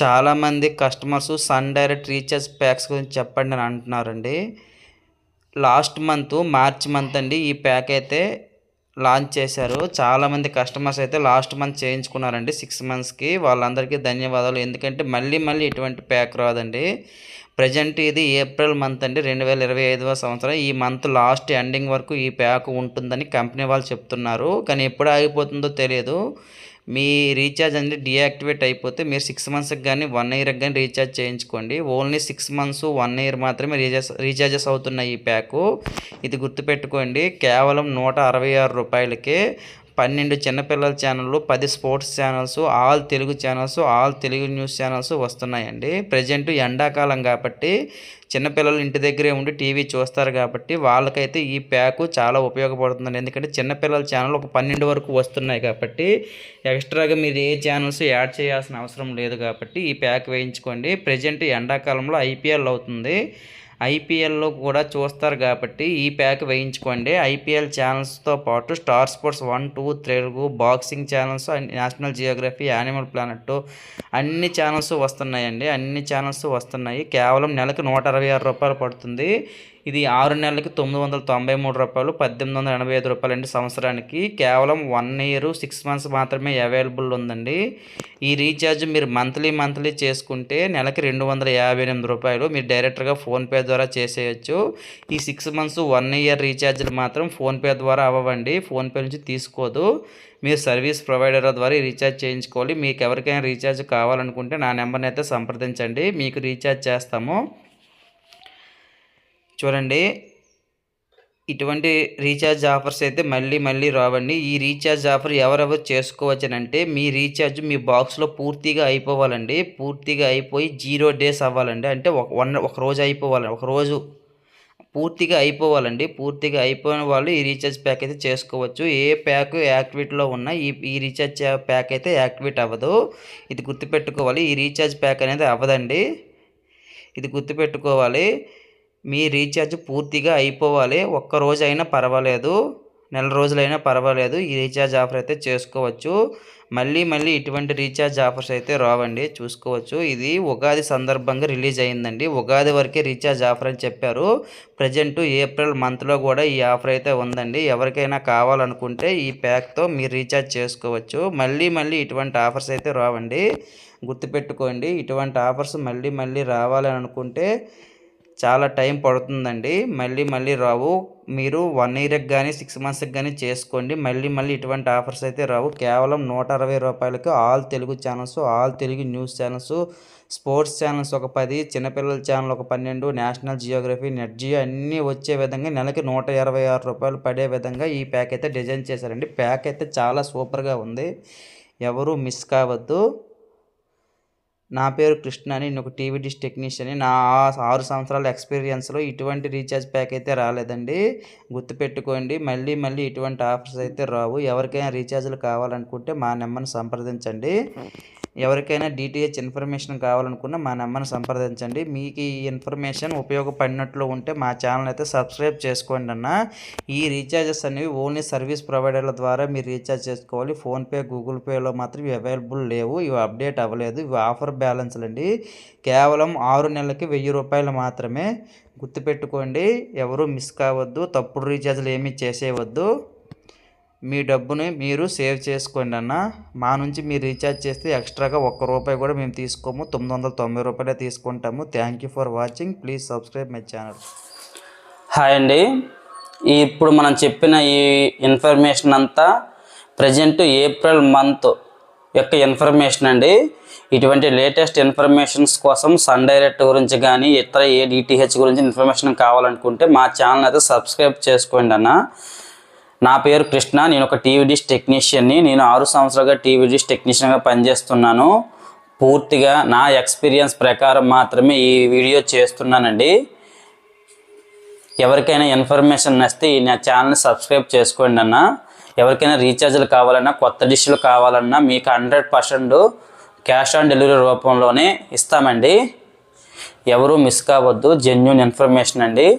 చాలామంది customers Sun Direct recharge packs గురించి చెప్పండి అని అంటున్నారండి. లాస్ట్ మంత్ మార్చ్ మంత్ అండి ఈ ప్యాక్ అయితే లాంచ్ చేశారు. చాలామంది కస్టమర్స్ అయితే లాస్ట్ మంత్ చేయించుకున్నారండి 6 మంత్స్కి. వాళ్ళందరికీ ధన్యవాదాలు. ఎందుకంటే మళ్ళీ ఇటువంటి ప్యాక్ రాదండి. ప్రజెంట్ ఇది ఏప్రిల్ మంత్ అండి 2025వ సంవత్సరం. ఈ మంత్ లాస్ట్ ఎండింగ్ వరకు ఈ ప్యాక్ ఉంటుందని కంపెనీ వాళ్ళు చెప్తున్నారు. కానీ ఎప్పుడు ఆగిపోతుందో తెలియదు. మీ రీఛార్జ్ అనేది డీయాక్టివేట్ అయిపోతే మీరు 6 మంత్స్కి కానీ 1 ఇయర్కి కానీ రీఛార్జ్ చేయించుకోండి. ఓన్లీ 6 మంత్స్ 1 ఇయర్ మాత్రమే రీఛార్జెస్ అవుతున్నాయి ఈ ప్యాకు. ఇది గుర్తుపెట్టుకోండి. కేవలం ₹166కే 12 చిన్నపిల్లల ఛానళ్ళు, 10 sports channels, all Telugu channels, all Telugu news channels వస్తున్నాయండి. ప్రజెంట్ ఎండాకాలం కాబట్టి చిన్నపిల్లలు ఇంటి దగ్గరే ఉండి టీవీ చూస్తారు కాబట్టి వాళ్ళకైతే ఈ ప్యాకు చాలా ఉపయోగపడుతుందండి. ఎందుకంటే చిన్నపిల్లల ఛానల్ ఒక 12 వరకు వస్తున్నాయి కాబట్టి ఎక్స్ట్రాగా మీరు ఏ ఛానల్స్ యాడ్ చేయాల్సిన అవసరం లేదు కాబట్టి ఈ ప్యాక్ వేయించుకోండి. ప్రజెంట్ ఎండాకాలంలో ఐపీఎల్ అవుతుంది. ఐపీఎల్లో కూడా చూస్తారు కాబట్టి ఈ ప్యాక్ వేయించుకోండి. ఐపీఎల్ ఛానల్స్తో పాటు star sports 1, 2 Telugu, boxing channels, national Geography, animal planet అన్ని ఛానల్స్ వస్తున్నాయండి. అన్ని ఛానల్స్ వస్తున్నాయి. కేవలం నెలకు ₹166 పడుతుంది. ఇది 6 నెలలకి ₹993, ₹1885 అండి సంవత్సరానికి. కేవలం 1 ఇయర్ 6 మంత్స్ మాత్రమే అవైలబుల్ ఉందండి. ఈ రీఛార్జ్ మీరు మంత్లీ చేసుకుంటే నెలకి ₹258 మీరు డైరెక్ట్గా ఫోన్పే ద్వారా చేసేయచ్చు. ఈ 6 మంత్స్ 1 ఇయర్ రీఛార్జ్లు మాత్రం ఫోన్పే ద్వారా అవ్వండి. ఫోన్పే నుంచి తీసుకోదు. మీరు సర్వీస్ ప్రొవైడర్ ద్వారా ఈ రీఛార్జ్ చేయించుకోవాలి. మీకు ఎవరికైనా రీఛార్జ్ కావాలనుకుంటే నా నెంబర్ని అయితే సంప్రదించండి. మీకు రీఛార్జ్ చేస్తాము. చూడండి, ఇటువంటి రీఛార్జ్ ఆఫర్స్ అయితే మళ్ళీ రావండి. ఈ రీఛార్జ్ ఆఫర్ ఎవరెవరు చేసుకోవచ్చనంటే మీ రీఛార్జ్ మీ బాక్స్లో పూర్తిగా అయిపోవాలండి. పూర్తిగా అయిపోయి 0 days అవ్వాలండి. అంటే ఒక రోజు అయిపోవాలి. ఒక రోజు పూర్తిగా అయిపోవాలండి. పూర్తిగా అయిపోయిన వాళ్ళు ఈ రీఛార్జ్ ప్యాక్ అయితే చేసుకోవచ్చు. ఏ ప్యాక్ యాక్టివేట్లో ఉన్నా ఈ రీఛార్జ్ ప్యాక్ అయితే యాక్టివేట్ అవ్వదు. ఇది గుర్తుపెట్టుకోవాలి. ఈ రీఛార్జ్ ప్యాక్ అనేది అవ్వదండి. ఇది గుర్తుపెట్టుకోవాలి. మీ రీఛార్జ్ పూర్తిగా అయిపోవాలి. ఒక్క రోజైనా పర్వాలేదు, నెల రోజులైనా పర్వాలేదు. ఈ రీఛార్జ్ ఆఫర్ అయితే చేసుకోవచ్చు. మళ్ళీ ఇటువంటి రీఛార్జ్ ఆఫర్స్ అయితే రావండి. చూసుకోవచ్చు. ఇది ఉగాది సందర్భంగా రిలీజ్ అయిందండి. ఉగాది వరకే రీఛార్జ్ ఆఫర్ అని చెప్పారు. ప్రజెంట్ ఏప్రిల్ మంత్లో కూడా ఈ ఆఫర్ అయితే ఉందండి. ఎవరికైనా కావాలనుకుంటే ఈ ప్యాక్తో మీరు రీఛార్జ్ చేసుకోవచ్చు. మళ్ళీ ఇటువంటి ఆఫర్స్ అయితే రావండి. గుర్తుపెట్టుకోండి. ఇటువంటి ఆఫర్స్ మళ్ళీ రావాలని అనుకుంటే చాలా టైం పడుతుందండి. మళ్ళీ రావు. మీరు 1 ఇయర్కి కానీ 6 మంత్స్కి కానీ చేసుకోండి. మళ్ళీ ఇటువంటి ఆఫర్స్ అయితే రావు. కేవలం ₹160కి all Telugu channels, all Telugu news channels, sports channels ఒక 10, చిన్నపిల్లల ఛానల్ ఒక 12, నేషనల్ జియోగ్రఫీ, నెట్ జియో అన్నీ వచ్చే విధంగా నెలకి ₹126 పడే విధంగా ఈ ప్యాక్ అయితే డిజైన్ చేశారండి. ప్యాక్ అయితే చాలా సూపర్గా ఉంది. ఎవరు మిస్ కావద్దు. నా పేరు కృష్ణ అని, నేను ఒక టీవీ డిష్ టెక్నీషియన్ని. నా 6 సంవత్సరాల ఎక్స్పీరియన్స్లో ఇటువంటి రీఛార్జ్ ప్యాక్ అయితే రాలేదండి. గుర్తుపెట్టుకోండి. మళ్ళీ ఇటువంటి ఆఫర్స్ అయితే రావు. ఎవరికైనా రీఛార్జ్లు కావాలనుకుంటే మా నెంబర్ని సంప్రదించండి. ఎవరికైనా డిటిహెచ్ ఇన్ఫర్మేషన్ కావాలనుకున్నా మా నెంబర్ని సంప్రదించండి. మీకు ఈ ఇన్ఫర్మేషన్ ఉపయోగపడినట్లు ఉంటే మా ఛానల్ అయితే సబ్స్క్రైబ్ చేసుకోండి అన్న. ఈ రీఛార్జెస్ అనేవి ఓన్లీ సర్వీస్ ప్రొవైడర్ల ద్వారా మీరు రీఛార్జ్ చేసుకోవాలి. ఫోన్పే, గూగుల్ పేలో మాత్రం ఇవి అవైలబుల్ లేవు. ఇవి అప్డేట్ అవ్వలేదు. ఇవి ఆఫర్ బ్యాలెన్స్లు అండి. కేవలం 6 నెలలకి ₹1000 మాత్రమే. గుర్తుపెట్టుకోండి. ఎవరు మిస్ కావద్దు. తప్పుడు రీఛార్జ్లు ఏమీ చేసేయవద్దు. మీ డబ్బుని మీరు సేవ్ చేసుకోండి అన్న. మా నుంచి మీరు రీఛార్జ్ చేస్తే ఎక్స్ట్రాగా ₹1 కూడా మేము తీసుకోము. ₹990 తీసుకుంటాము. Thank you for watching. Please subscribe my channel. Hi అండి. ఇప్పుడు మనం చెప్పిన ఈ ఇన్ఫర్మేషన్ అంతా ప్రజెంట్ ఏప్రిల్ మంత్ యొక్క ఇన్ఫర్మేషన్ అండి. ఇటువంటి లేటెస్ట్ ఇన్ఫర్మేషన్స్ కోసం సన్ డైరెక్ట్ గురించి కానీ ఇతర ఏ డిటిహెచ్ గురించి ఇన్ఫర్మేషన్ కావాలనుకుంటే మా ఛానల్ అయితే సబ్స్క్రైబ్ చేసుకోండి అన్న. నా పేరు కృష్ణ. నేను ఒక టీవీ డిష్ టెక్నీషియన్ని. నేను 6 సంవత్సరాలుగా టీవీ డిష్ టెక్నీషియన్గా పనిచేస్తున్నాను. పూర్తిగా నా ఎక్స్పీరియన్స్ ప్రకారం మాత్రమే ఈ వీడియో చేస్తున్నానండి. ఎవరికైనా ఇన్ఫర్మేషన్ నచ్చితే నా ఛానల్ని సబ్స్క్రైబ్ చేసుకోండి అన్న. ఎవరికైనా రీఛార్జ్లు కావాలన్నా, కొత్త డిష్లు కావాలన్నా మీకు 100% క్యాష్ ఆన్ డెలివరీ రూపంలోనే ఇస్తామండి. ఎవరు మిస్ కావద్దు. జెన్యూన్ ఇన్ఫర్మేషన్ అండి.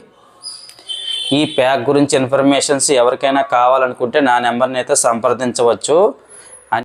ఈ ప్యాక్ గురించి ఇన్ఫర్మేషన్స్ ఎవరికైనా కావాలనుకుంటే నా నెంబర్ని అయితే సంప్రదించవచ్చు.